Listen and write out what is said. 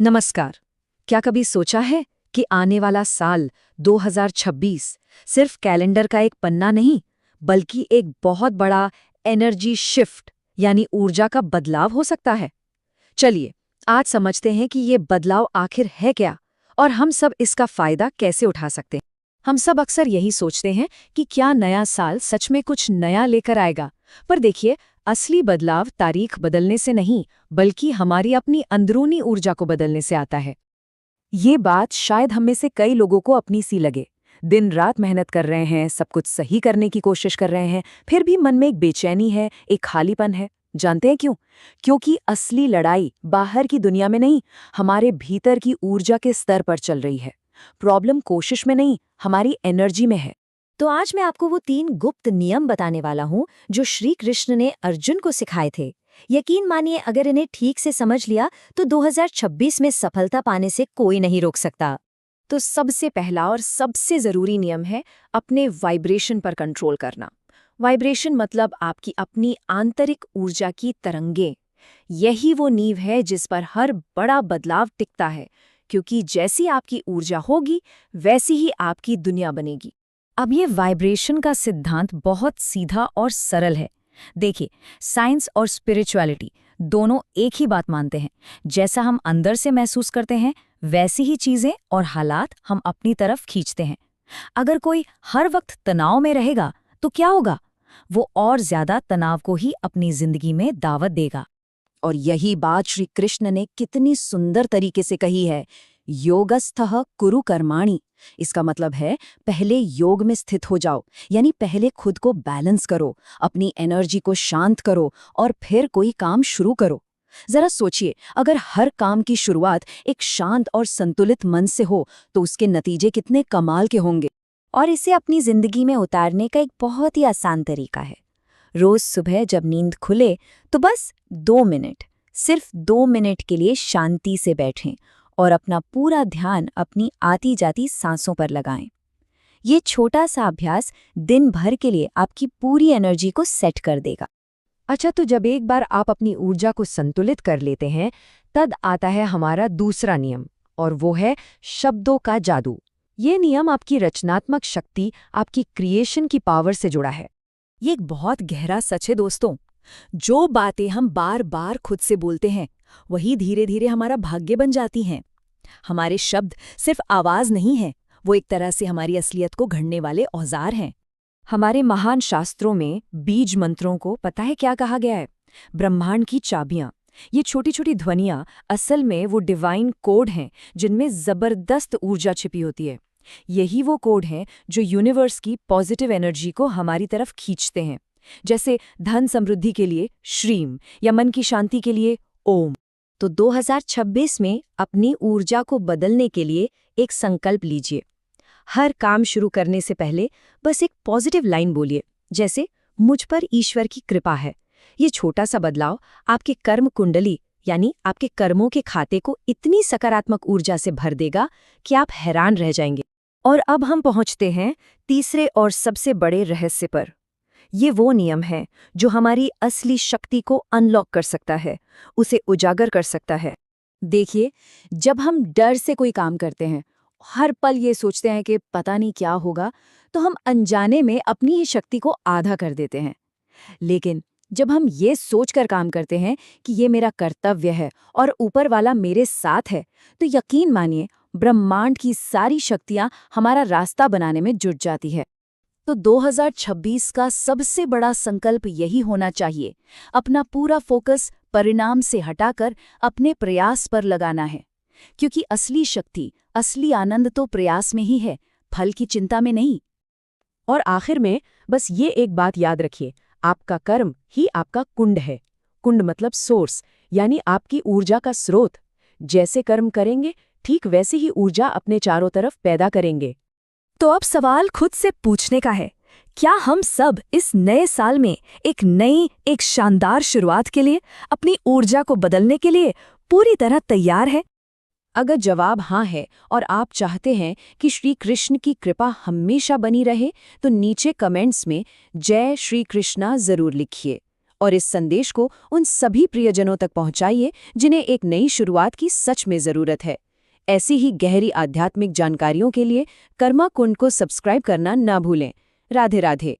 नमस्कार। क्या कभी सोचा है कि आने वाला साल 2026 सिर्फ कैलेंडर का एक पन्ना नहीं, बल्कि एक बहुत बड़ा एनर्जी शिफ्ट यानी ऊर्जा का बदलाव हो सकता है? चलिए, आज समझते हैं कि ये बदलाव आखिर है क्या और हम सब इसका फायदा कैसे उठा सकते हैं। हम सब अक्सर यही सोचते हैं कि क्या नया साल सच में कुछ नया लेकर आएगा, पर देखिए, असली बदलाव तारीख बदलने से नहीं, बल्कि हमारी अपनी अंदरूनी ऊर्जा को बदलने से आता है। ये बात शायद हम में से कई लोगों को अपनी सी लगे। दिन रात मेहनत कर रहे हैं, सब कुछ सही करने की कोशिश कर रहे हैं, फिर भी मन में एक बेचैनी है, एक खालीपन है। जानते हैं क्यों? क्योंकि असली लड़ाई बाहर की दुनिया में नहीं, हमारे भीतर की ऊर्जा के स्तर पर चल रही है। प्रॉब्लम कोशिश में नहीं, हमारी एनर्जी में है। तो आज मैं आपको वो 3 गुप्त नियम बताने वाला हूँ जो श्री कृष्ण ने अर्जुन को सिखाए थे। यकीन मानिए, अगर इन्हें ठीक से समझ लिया तो 2026 में सफलता पाने से कोई नहीं रोक सकता। तो सबसे पहला और सबसे जरूरी नियम है अपने वाइब्रेशन पर कंट्रोल करना। वाइब्रेशन मतलब आपकी अपनी आंतरिक ऊर्जा की तरंगें। यही वो नींव है जिस पर हर बड़ा बदलाव टिकता है, क्योंकि जैसी आपकी ऊर्जा होगी वैसी ही आपकी दुनिया बनेगी। अब ये वाइब्रेशन का सिद्धांत बहुत सीधा और सरल है। देखिए, साइंस और स्पिरिचुअलिटी दोनों एक ही बात मानते हैं। जैसा हम अंदर से महसूस करते हैं, वैसी ही चीजें और हालात हम अपनी तरफ खींचते हैं। अगर कोई हर वक्त तनाव में रहेगा तो क्या होगा? वो और ज्यादा तनाव को ही अपनी जिंदगी में दावत देगा। और यही बात श्री कृष्ण ने कितनी सुंदर तरीके से कही है, योगस्थः कुरु कर्माणि। इसका मतलब है, पहले योग में स्थित हो जाओ, यानी पहले खुद को बैलेंस करो, अपनी एनर्जी को शांत करो और फिर कोई काम शुरू करो। जरा सोचिए, अगर हर काम की शुरुआत एक शांत और संतुलित मन से हो तो उसके नतीजे कितने कमाल के होंगे। और इसे अपनी जिंदगी में उतारने का एक बहुत ही आसान तरीका है। रोज सुबह जब नींद खुले तो बस 2 मिनट, सिर्फ 2 मिनट के लिए शांति से बैठें और अपना पूरा ध्यान अपनी आती जाती सांसों पर लगाएं। ये छोटा सा अभ्यास दिन भर के लिए आपकी पूरी एनर्जी को सेट कर देगा। अच्छा, तो जब एक बार आप अपनी ऊर्जा को संतुलित कर लेते हैं, तब आता है हमारा दूसरा नियम, और वो है शब्दों का जादू। ये नियम आपकी रचनात्मक शक्ति, आपकी क्रिएशन की पावर से जुड़ा है। ये एक बहुत गहरा सच है दोस्तों। जो बातें हम बार बार खुद से बोलते हैं, वही धीरे धीरे हमारा भाग्य बन जाती हैं। हमारे शब्द सिर्फ आवाज नहीं है, वो एक तरह से हमारी असलियत को घड़ने वाले औजार हैं। हमारे महान शास्त्रों में बीज मंत्रों को पता है क्या कहा गया है? ब्रह्मांड की चाबियां। ये छोटी छोटी ध्वनियां असल में वो डिवाइन कोड हैं जिनमें जबरदस्त ऊर्जा छिपी होती है। यही वो कोड हैं जो यूनिवर्स की पॉजिटिव एनर्जी को हमारी तरफ खींचते हैं। जैसे धन समृद्धि के लिए श्रीम, या मन की शांति के लिए ओम। तो 2026 में अपनी ऊर्जा को बदलने के लिए एक संकल्प लीजिए। हर काम शुरू करने से पहले बस एक पॉजिटिव लाइन बोलिए, जैसे मुझ पर ईश्वर की कृपा है। ये छोटा सा बदलाव आपके कर्म कुंडली यानी आपके कर्मों के खाते को इतनी सकारात्मक ऊर्जा से भर देगा कि आप हैरान रह जाएंगे। और अब हम पहुंचते हैं तीसरे और सबसे बड़े रहस्य पर। ये वो नियम है जो हमारी असली शक्ति को अनलॉक कर सकता है, उसे उजागर कर सकता है। देखिए, जब हम डर से कोई काम करते हैं, हर पल ये सोचते हैं कि पता नहीं क्या होगा, तो हम अनजाने में अपनी ही शक्ति को आधा कर देते हैं। लेकिन जब हम ये सोचकर काम करते हैं कि ये मेरा कर्तव्य है और ऊपर वाला मेरे साथ है, तो यकीन मानिए, ब्रह्मांड की सारी शक्तियां हमारा रास्ता बनाने में जुट जाती है। तो 2026 का सबसे बड़ा संकल्प यही होना चाहिए, अपना पूरा फोकस परिणाम से हटाकर अपने प्रयास पर लगाना है। क्योंकि असली शक्ति, असली आनंद तो प्रयास में ही है, फल की चिंता में नहीं। और आखिर में बस ये एक बात याद रखिए, आपका कर्म ही आपका कुंड है। कुंड मतलब सोर्स, यानी आपकी ऊर्जा का स्रोत। जैसे कर्म करेंगे, ठीक वैसे ही ऊर्जा अपने चारों तरफ पैदा करेंगे। तो अब सवाल खुद से पूछने का है, क्या हम सब इस नए साल में एक नई, एक शानदार शुरुआत के लिए, अपनी ऊर्जा को बदलने के लिए पूरी तरह तैयार हैं? अगर जवाब हाँ है और आप चाहते हैं कि श्री कृष्ण की कृपा हमेशा बनी रहे, तो नीचे कमेंट्स में जय श्री कृष्णा जरूर लिखिए। और इस संदेश को उन सभी प्रियजनों तक पहुंचाइए जिन्हें एक नई शुरुआत की सच में जरूरत है। ऐसी ही गहरी आध्यात्मिक जानकारियों के लिए कर्मा कुंड को सब्सक्राइब करना ना भूलें। राधे राधे।